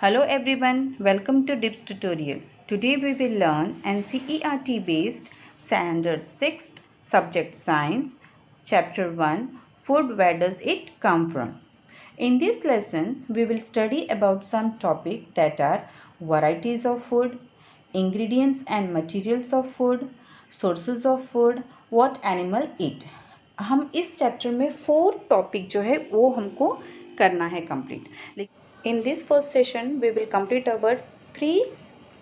Hello everyone, welcome to DIPS tutorial. Today we will learn NCERT based standard 6th subject science chapter 1 food, where does it come from. In this lesson we will study about some topic that are varieties of food, ingredients and materials of food, sources of food, what animal eat. हम इस chapter में 4 topic जो है वो हमको करना है complete. In this first session, we will complete our 3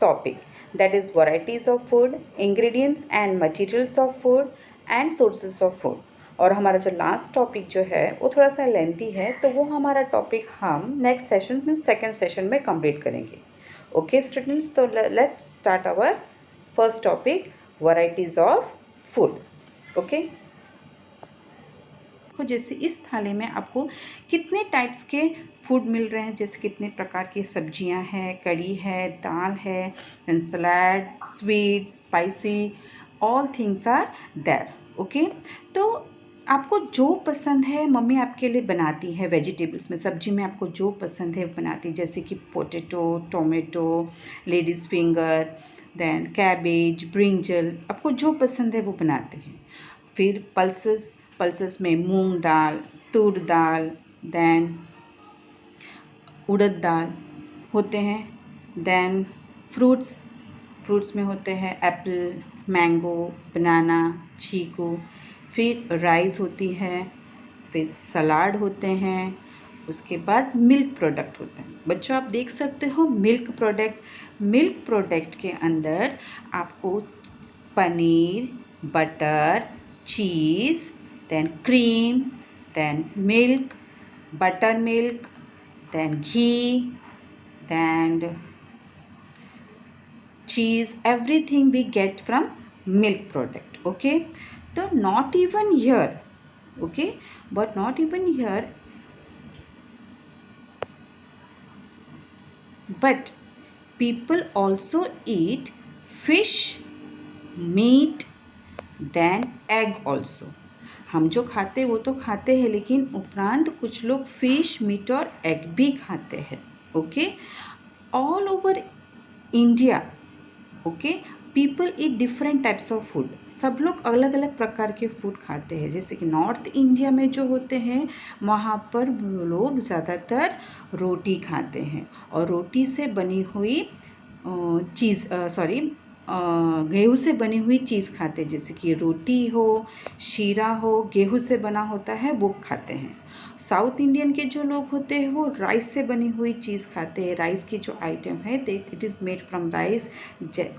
topic, that is varieties of food, ingredients and materials of food and sources of food. और हमारा जो लास्ट टॉपिक जो है वो थोड़ा सा लेंथी है, तो वो हमारा टॉपिक हम नेक्स्ट सेशन में सेकेंड सेशन में कंप्लीट करेंगे. ओके स्टूडेंट्स, तो let's start our first topic, varieties of food. Okay, जैसे इस थाली में आपको कितने टाइप्स के फूड मिल रहे हैं, जैसे कितने प्रकार की सब्जियां हैं, कड़ी है, दाल है, then salad, sweet, spicy, all things are there. Okay, तो आपको जो पसंद है मम्मी आपके लिए बनाती है. वेजिटेबल्स में, सब्जी में आपको जो पसंद है बनाती है, जैसे कि potato, tomato, ladies finger, then cabbage, brinjal, आपको जो पसंद है वो बनाते हैं. फिर पल्सेस में मूंग दाल, तूर दाल, देन उड़द दाल होते हैं. देन फ्रूट्स में होते हैं एप्पल, मैंगो, बनाना, चीकू. फिर राइस होती है, फिर सलाद होते हैं. उसके बाद मिल्क प्रोडक्ट होते हैं. बच्चों आप देख सकते हो मिल्क प्रोडक्ट के अंदर आपको paneer, butter, cheese, then cream, then milk, buttermilk, then ghee, then cheese, everything we get from milk product. Okay, so not even here, okay, but not even here, but people also eat fish, meat, then egg also. हम जो खाते हैं वो तो खाते हैं, लेकिन उपरांत कुछ लोग फिश, मीट और एग भी खाते हैं. Okay, all over India, okay, people eat different types of food. सब लोग अलग अलग प्रकार के फूड खाते हैं. जैसे कि नॉर्थ इंडिया में जो होते हैं वहाँ पर वो लोग ज़्यादातर रोटी खाते हैं, और रोटी से बनी हुई गेहूँ से बनी हुई चीज़ खाते हैं. जैसे कि रोटी हो, शीरा हो, गेहूँ से बना होता है वो खाते हैं. साउथ इंडियन के जो लोग होते हैं वो राइस से बनी हुई चीज़ खाते हैं. राइस की जो आइटम है it is made from rice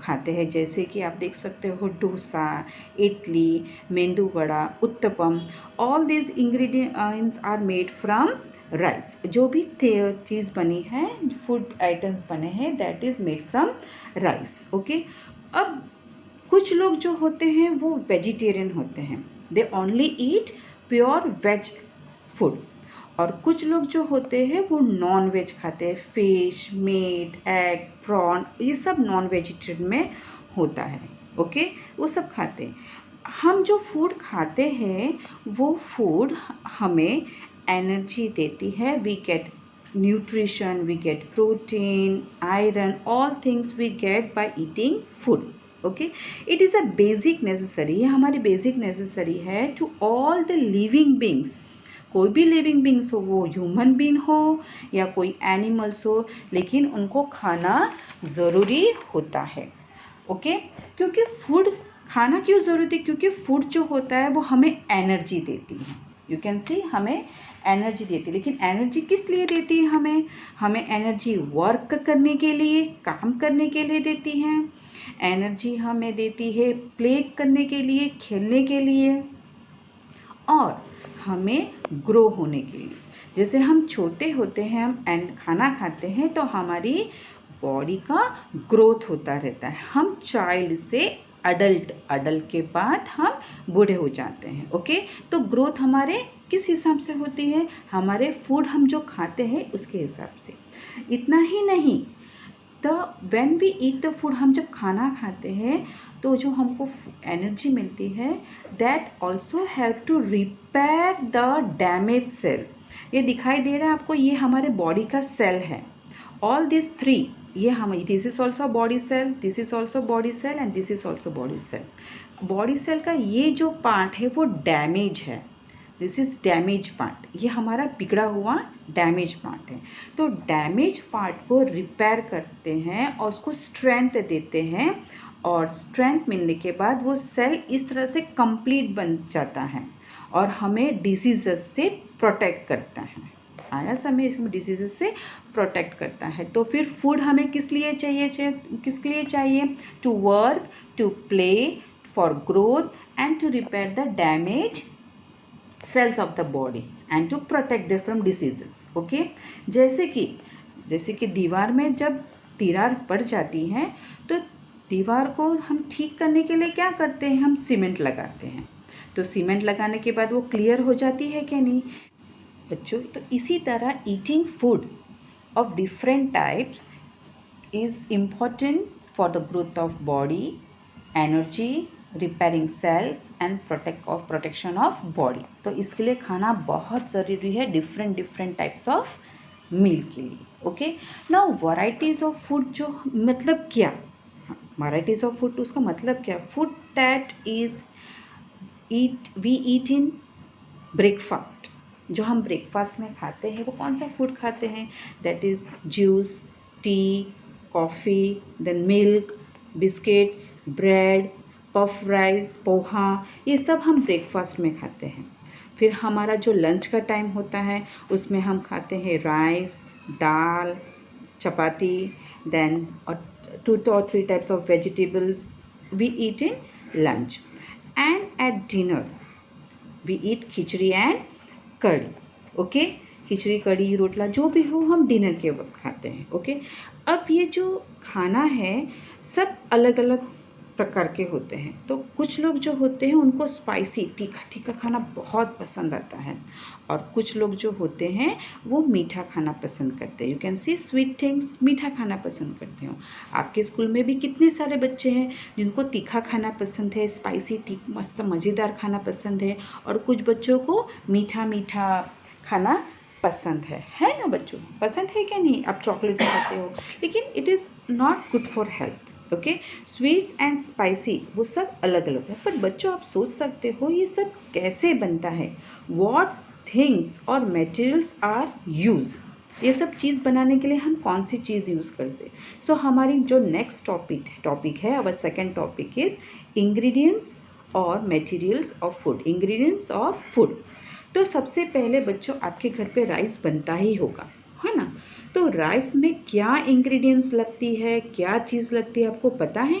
खाते हैं. जैसे कि आप देख सकते हो dosa, idli, medu vada, uttapam, all this ingredients are made from rice. जो भी चीज़ बनी है, फूड आइटम्स बने हैं, that is made from rice. Okay, अब कुछ लोग जो होते हैं वो वेजिटेरियन होते हैं, they only eat pure veg food. और कुछ लोग जो होते हैं वो नॉन वेज खाते हैं, फिश, मीट, एग, प्रॉन, ये सब नॉन वेजिटेरियन में होता है. ओके, वो सब खाते हैं. हम जो फूड खाते हैं वो फूड हमें एनर्जी देती है. We get nutrition, we get protein, iron, all things we get by eating food. Okay, it is a basic necessary, ये हमारी बेसिक नेसेसरी है to all the living beings. कोई भी लिविंग बींग्स हो, वो ह्यूमन बीइंग हो या कोई एनिमल्स हो, लेकिन उनको खाना ज़रूरी होता है. ओके, क्योंकि फूड खाना क्यों ज़रूरी है, क्योंकि फूड जो होता है वो हमें एनर्जी देती है. यू कैन सी, हमें एनर्जी देती है. लेकिन एनर्जी किस लिए देती है हमें एनर्जी वर्क करने के लिए, काम करने के लिए देती है. एनर्जी हमें देती है प्ले करने के लिए, खेलने के लिए, और हमें ग्रो होने के लिए. जैसे हम छोटे होते हैं, हम खाना खाते हैं तो हमारी बॉडी का ग्रोथ होता रहता है. हम चाइल्ड से अडल्ट के बाद हम बूढ़े हो जाते हैं. ओके, तो ग्रोथ हमारे किस हिसाब से होती है, हमारे फूड हम जो खाते हैं उसके हिसाब से. इतना ही नहीं, तो when we eat the food, हम जब खाना खाते हैं तो जो हमको एनर्जी मिलती है, that also help to repair the damage cell. ये दिखाई दे रहा है आपको, ये हमारे बॉडी का सेल है. ऑल दिस थ्री, ये हम this is also body cell, this is also body cell and this is also body cell. Body cell का ये जो पार्ट है वो डैमेज है, दिस इज़ डैमेज पार्ट, ये हमारा बिगड़ा हुआ डैमेज पार्ट है। तो डैमेज पार्ट को रिपेयर करते हैं और उसको स्ट्रेंथ देते हैं, और स्ट्रेंथ मिलने के बाद वो सेल इस तरह से कंप्लीट बन जाता है और हमें डिसीज़ से प्रोटेक्ट करता है। आया समय, इसमें डिसीज़ से प्रोटेक्ट करता है। तो फिर फूड हमें किस लिए चाहिए? To work, to play, for growth and to repair the damage cells of the body and to protect them from diseases. Okay, जैसे कि दीवार में जब दीवार पड़ जाती है तो दीवार को हम ठीक करने के लिए क्या करते हैं? हम सीमेंट लगाते हैं। तो सीमेंट लगाने के बाद वो क्लियर हो जाती है क्या नहीं बच्चों? तो इसी तरह eating food of different types is important for the growth of body, energy, repairing cells and protection of body. तो इसके लिए खाना बहुत ज़रूरी है डिफरेंट टाइप्स ऑफ मील के लिए। Okay, now varieties of food, जो मतलब क्या, वैराइटीज़ ऑफ फूड उसका मतलब क्या? Food that is we eat in breakfast, जो हम ब्रेकफास्ट में खाते हैं वो कौन सा फूड खाते हैं? That is juice, tea, coffee, then milk, biscuits, bread, puff rice, poha, ये सब हम ब्रेकफास्ट में खाते हैं। फिर हमारा जो लंच का टाइम होता है उसमें हम खाते हैं rice, dal, chapati, then 2 or 3 types of vegetables we eat in lunch. And at dinner we eat khichdi and kadhi. Okay, khichdi, kadhi, rotla जो भी हो हम डिनर के वक्त खाते हैं। ओके, अब ये जो खाना है सब अलग अलग प्रकार के होते हैं। तो कुछ लोग जो होते हैं उनको स्पाइसी, तीखा खाना बहुत पसंद आता है, और कुछ लोग जो होते हैं वो मीठा खाना पसंद करते हैं। You can C sweet things, मीठा खाना पसंद करते हो। आपके स्कूल में भी कितने सारे बच्चे हैं जिनको तीखा खाना पसंद है, स्पाइसी मस्त मज़ेदार खाना पसंद है, और कुछ बच्चों को मीठा खाना पसंद है ना बच्चों? पसंद है क्या नहीं? आप चॉकलेट्स खाते हो, लेकिन it is not good for health. Okay, sweets and spicy वो सब अलग अलग है। पर बच्चों आप सोच सकते हो ये सब कैसे बनता है? व्हाट थिंग्स और मटेरियल्स आर यूज, ये सब चीज़ बनाने के लिए हम कौन सी चीज़ यूज़ करते? सो हमारी जो नेक्स्ट टॉपिक है, our second topic is ingredients और materials of food. Ingredients of food. तो सबसे पहले बच्चों आपके घर पे राइस बनता ही होगा, है ना? तो राइस में क्या इंग्रेडिएंट्स लगती है, क्या चीज़ लगती है, आपको पता है?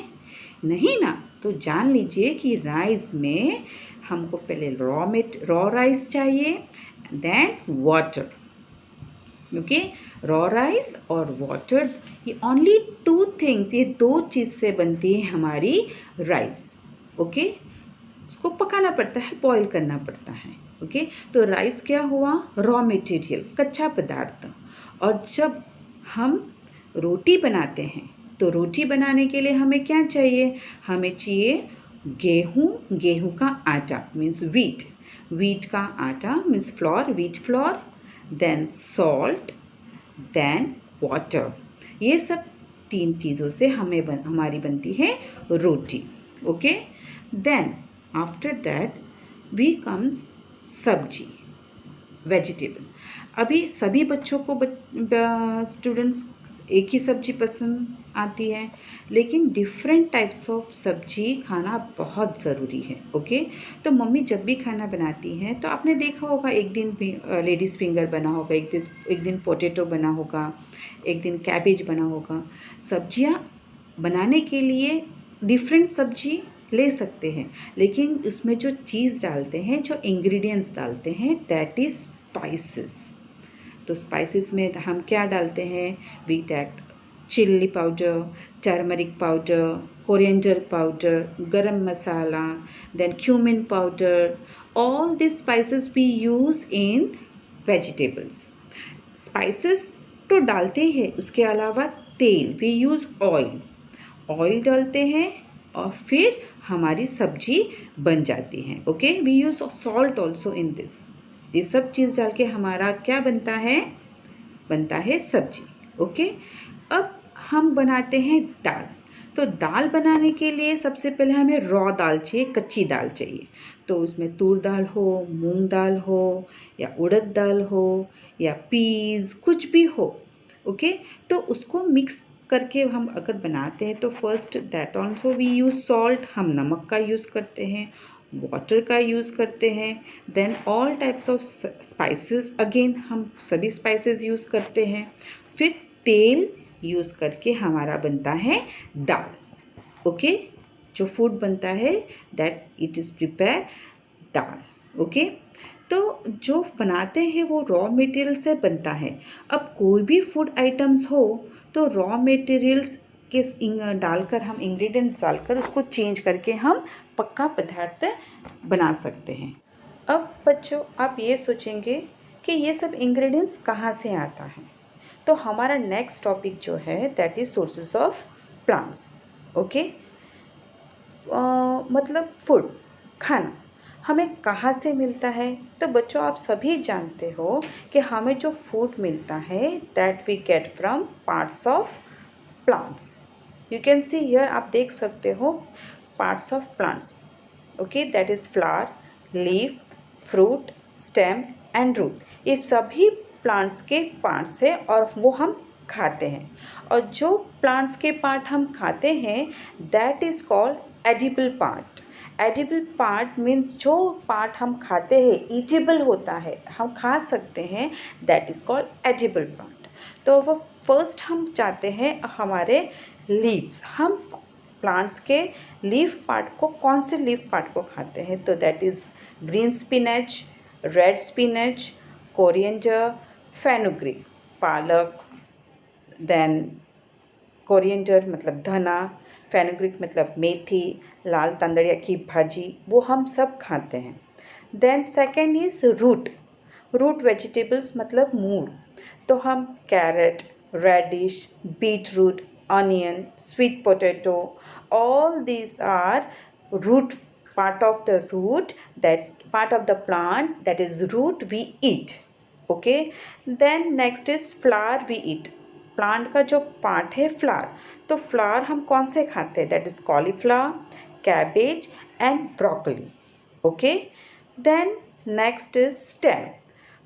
नहीं ना? तो जान लीजिए कि राइस में हमको पहले रॉ राइस चाहिए, then water. Okay, raw rice और वाटर, ये ओनली 2 थिंग्स, ये 2 चीज़ से बनती है हमारी राइस। ओके, उसको पकाना पड़ता है, बॉईल करना पड़ता है। ओके, तो राइस क्या हुआ? रॉ मटेरियल, कच्चा पदार्थ। और जब हम रोटी बनाते हैं तो रोटी बनाने के लिए हमें क्या चाहिए? हमें चाहिए गेहूँ का आटा, मीन्स वीट का आटा means flour, wheat flour, then salt, then water. ये सब 3 चीज़ों से हमारी बनती है रोटी। Okay, then after that we comes sabzi, vegetable. अभी सभी बच्चों को स्टूडेंट्स एक ही सब्जी पसंद आती है, लेकिन डिफरेंट टाइप्स ऑफ सब्जी खाना बहुत ज़रूरी है। ओके, तो मम्मी जब भी खाना बनाती हैं तो आपने देखा होगा, एक दिन लेडीज़ फिंगर बना होगा, एक दिन पोटैटो बना होगा, एक दिन कैबेज बना होगा। सब्जियां बनाने के लिए डिफरेंट सब्जी ले सकते हैं, लेकिन उसमें जो चीज़ डालते हैं, जो इंग्रेडिएंट्स डालते हैं, दैट इज़ स्पाइसेस। तो स्पाइसेस में हम क्या डालते हैं? We add chilli powder, turmeric powder, coriander powder, garam masala, then cumin powder. All this spices we use in vegetables. Spices तो डालते ही है, उसके अलावा तेल, वी यूज़ ऑयल डालते हैं और फिर हमारी सब्जी बन जाती है। Okay, we use salt also in this. ये सब चीज़ डाल के हमारा क्या बनता है? बनता है सब्जी। ओके। अब हम बनाते हैं दाल। तो दाल बनाने के लिए सबसे पहले हमें रॉ दाल चाहिए, कच्ची दाल चाहिए। तो उसमें तूर दाल हो, मूंग दाल हो, या उड़द दाल हो, या पीस, कुछ भी हो। ओके। तो उसको मिक्स करके हम अगर बनाते हैं तो first that also we use salt, हम नमक का यूज़ करते हैं, वाटर का यूज़ करते हैं। Then all types of spices, again हम सभी स्पाइसेस यूज़ करते हैं। फिर तेल यूज़ करके हमारा बनता है दाल। ओके। जो फूड बनता है that it is prepare dal. Okay. तो जो बनाते हैं वो रॉ मटेरियल से बनता है। अब कोई भी फूड आइटम्स हो तो रॉ मटेरियल्स के डालकर, हम इंग्रेडिएंट्स डालकर उसको चेंज करके हम पक्का पदार्थ बना सकते हैं। अब बच्चों आप ये सोचेंगे कि ये सब इंग्रेडिएंट्स कहाँ से आता है। तो हमारा नेक्स्ट टॉपिक जो है that is sources of plants. Okay. मतलब फूड, खाना हमें कहाँ से मिलता है। तो बच्चों आप सभी जानते हो कि हमें जो फूड मिलता है that we get from parts of plants. You can see here, आप देख सकते हो parts of plants. Okay, that is flower, leaf, fruit, stem and root. ये सभी प्लांट्स के पार्ट्स है और वो हम खाते हैं। और जो प्लांट्स के पार्ट हम खाते हैं that is called edible part. Edible part means जो पार्ट हम खाते हैं ईटेबल होता है, हम खा सकते हैं, that is called edible part. तो वो फर्स्ट हम चाहते हैं हमारे लीव्स। हम प्लांट्स के लीफ पार्ट को, कौन से लीफ पार्ट को खाते हैं तो that is green spinach, red spinach, coriander, fenugreek, पालक, देन कोरिएंडर मतलब धना, फेनुग्रीक मतलब मेथी, लाल तांदड़िया की भाजी, वो हम सब खाते हैं। Then second is root. Root vegetables मतलब मूल। तो हम carrot, radish, beet root, onion, sweet potato, all these are root, part of the root, that part of the plant, that is root we eat. Okay, then next is flower we eat. Plant का जो part है flower, तो flower हम कौन से खाते हैं that is cauliflower, cabbage and broccoli. Okay. Then next is stem.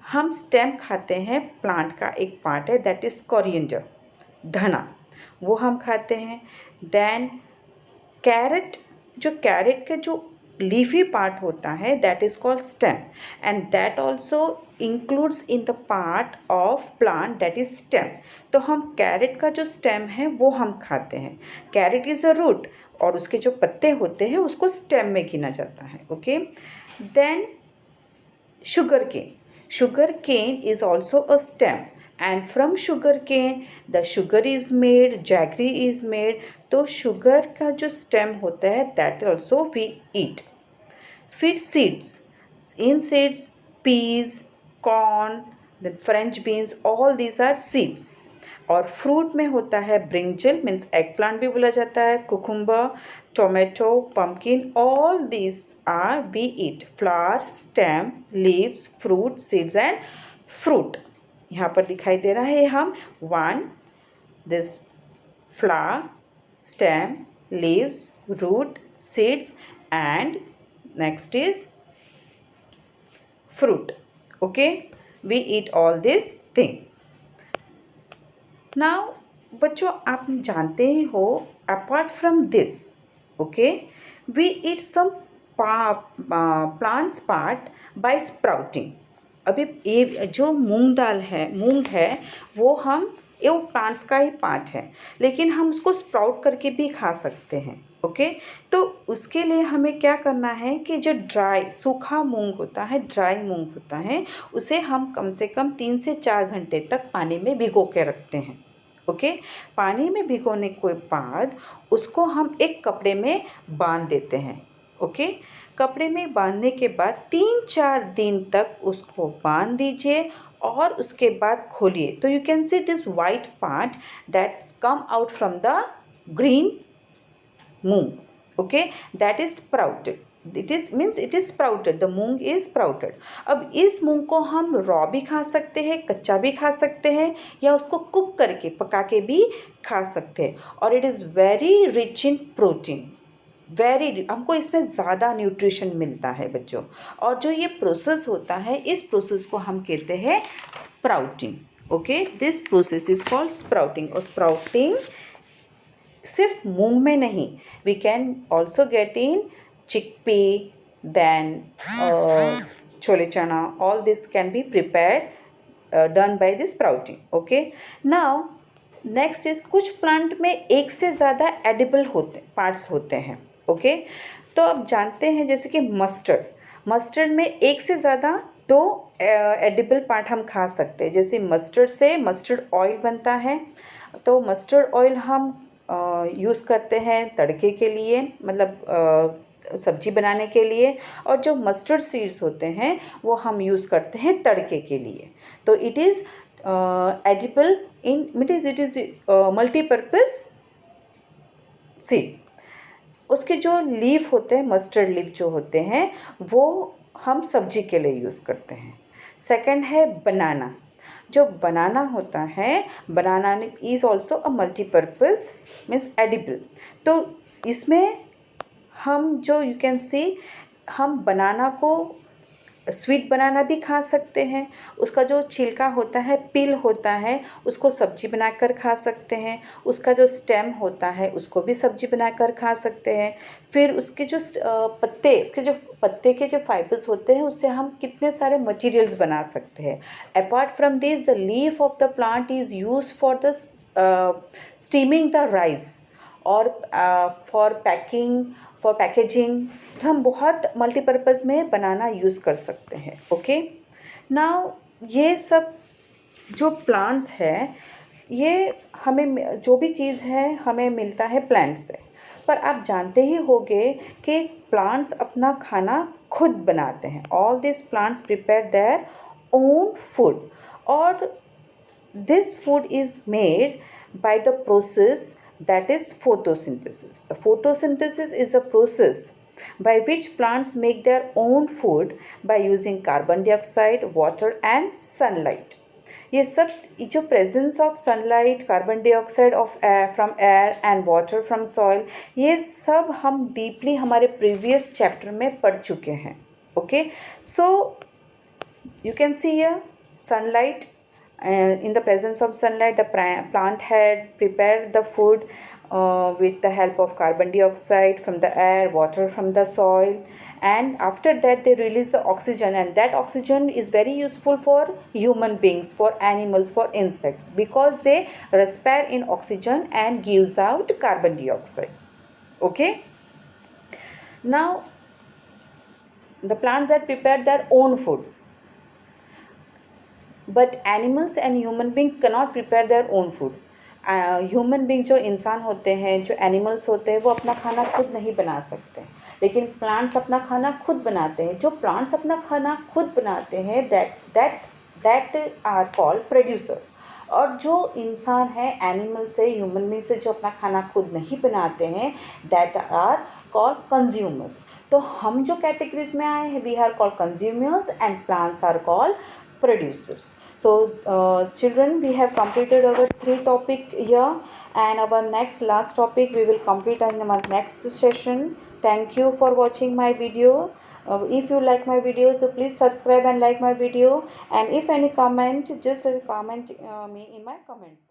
हम स्टेम खाते हैं, प्लांट का एक पार्ट है दैट इज़ कोरिएंडर, धना, वो हम खाते हैं। देन कैरेट, जो कैरेट का जो लीफी पार्ट होता है that is called stem and that also includes in the part of plant that is stem. तो हम कैरेट का जो स्टेम है वो हम खाते हैं। कैरेट इज़ अ रूट और उसके जो पत्ते होते हैं उसको स्टेम में गिना जाता है। Okay. Then sugar cane. Sugar cane is also a stem and from sugar cane the sugar is made, jaggery is made. तो sugar का जो stem होता है that also we eat. फिर seeds, in seeds peas, corn, then French beans, all these are seeds. और fruit में होता है ब्रिंजल मीन्स एग प्लांट भी बोला जाता है, cucumber, tomato, pumpkin, all this are we eat. Flower, stem, leaves, fruit, seeds and fruit. यहाँ पर दिखाई दे रहा है हम one, this flower, stem, leaves, root, seeds and next is fruit. Okay, we eat all this thing. Now बच्चों आप जानते ही हो apart from this, okay, we eat some plants part by sprouting. अभी ये जो मूंग दाल है, मूंग है, वो वो प्लांट्स का ही पार्ट है, लेकिन हम उसको स्प्राउट करके भी खा सकते हैं। ओके। तो उसके लिए हमें क्या करना है कि जो ड्राई सूखा मूंग होता है, ड्राई मूंग होता है, उसे हम कम से कम 3 से 4 घंटे तक पानी में भिगो के रखते हैं। ओके। पानी में भिगोने के बाद उसको हम एक कपड़े में बांध देते हैं। ओके। कपड़े में बांधने के बाद 3-4 दिन तक उसको बांध दीजिए और उसके बाद खोलिए तो you can see this white part that come out from the green moong. Okay, that is sprouted. It is sprouted, the moong is sprouted. अब इस मूंग को हम रॉ भी खा सकते हैं, कच्चा भी खा सकते हैं, या उसको कुक करके पका के भी खा सकते हैं। और it is very rich in protein, very, हमको इसमें ज़्यादा न्यूट्रिशन मिलता है बच्चों। और जो ये प्रोसेस होता है, इस प्रोसेस को हम कहते हैं sprouting. Okay, this process is called sprouting. और स्प्राउटिंग सिर्फ मूंग में नहीं, we can also get in chickpea, then chole chana, all this can be prepared, done by the sprouting. Okay, now next is कुछ प्लांट में एक से ज़्यादा एडिबल पार्ट्स होते हैं। ओके, तो अब जानते हैं जैसे कि मस्टर्ड में एक से ज़्यादा दो एडिबल पार्ट हम खा सकते हैं। जैसे मस्टर्ड से मस्टर्ड ऑयल बनता है, तो मस्टर्ड ऑयल हम यूज़ करते हैं तड़के के लिए, मतलब सब्जी बनाने के लिए। और जो मस्टर्ड सीड्स होते हैं वो हम यूज़ करते हैं तड़के के लिए। तो it is edible in it is multipurpose seed. उसके जो लीफ होते हैं, मस्टर्ड लीफ जो होते हैं, वो हम सब्जी के लिए यूज़ करते हैं। सेकंड है बनाना। जो बनाना होता है, banana is also a multipurpose means edible. तो इसमें हम जो यू कैन सी, हम बनाना को स्वीट बनाना भी खा सकते हैं। उसका जो छिलका होता है, पील होता है, उसको सब्जी बनाकर खा सकते हैं। उसका जो स्टेम होता है उसको भी सब्जी बनाकर खा सकते हैं। फिर उसके जो पत्ते के जो फाइबर्स होते हैं, उससे हम कितने सारे मटेरियल्स बना सकते हैं। Apart from this, the leaf of the plant is use for the steaming the rice और फॉर पैकेजिंग। तो हम बहुत मल्टीपर्पज़ में बनाना यूज़ कर सकते हैं। ओके, नाउ ये सब जो प्लांट्स हैं, ये हमें जो भी चीज़ है हमें मिलता है प्लांट से। पर आप जानते ही होंगे कि प्लांट्स अपना खाना खुद बनाते हैं। All this plants prepare their own food, और this food is made by the process that is photosynthesis. The photosynthesis is a process by which plants make their own food by using carbon dioxide, water and sunlight. ये सब जो presence of sunlight, carbon dioxide of air from air and water from soil, ये सब हम deeply hamaरे previous chapter में पढ़ चुके हैं. Okay, so you can see here sunlight. In the presence of sunlight, the plant had prepared the food with the help of carbon dioxide from the air, water from the soil, and after that they release the oxygen, and that oxygen is very useful for human beings, for animals, for insects, because they respire in oxygen and gives out carbon dioxide. Okay, now the plants that prepare their own food, but animals and human being cannot prepare their own food. Human being जो इंसान होते हैं, जो animals होते हैं, वो अपना खाना खुद नहीं बना सकते, लेकिन प्लांट्स अपना खाना खुद बनाते हैं। जो प्लांट्स अपना खाना खुद बनाते हैं, दैट आर कॉल्ड प्रोड्यूसर। और जो इंसान है, एनिमल से, ह्यूमन बींग से जो अपना खाना खुद नहीं बनाते हैं, दैट आर कॉल्ड कंज्यूमर्स। तो हम जो कैटेगरीज में आए हैं, we are called consumers and plants are called producers. So children, we have completed our 3 topic here, and our last topic we will complete in our next session. Thank you for watching my video. If you like my video, so please subscribe and like my video, and if any comment, just comment me in my comment.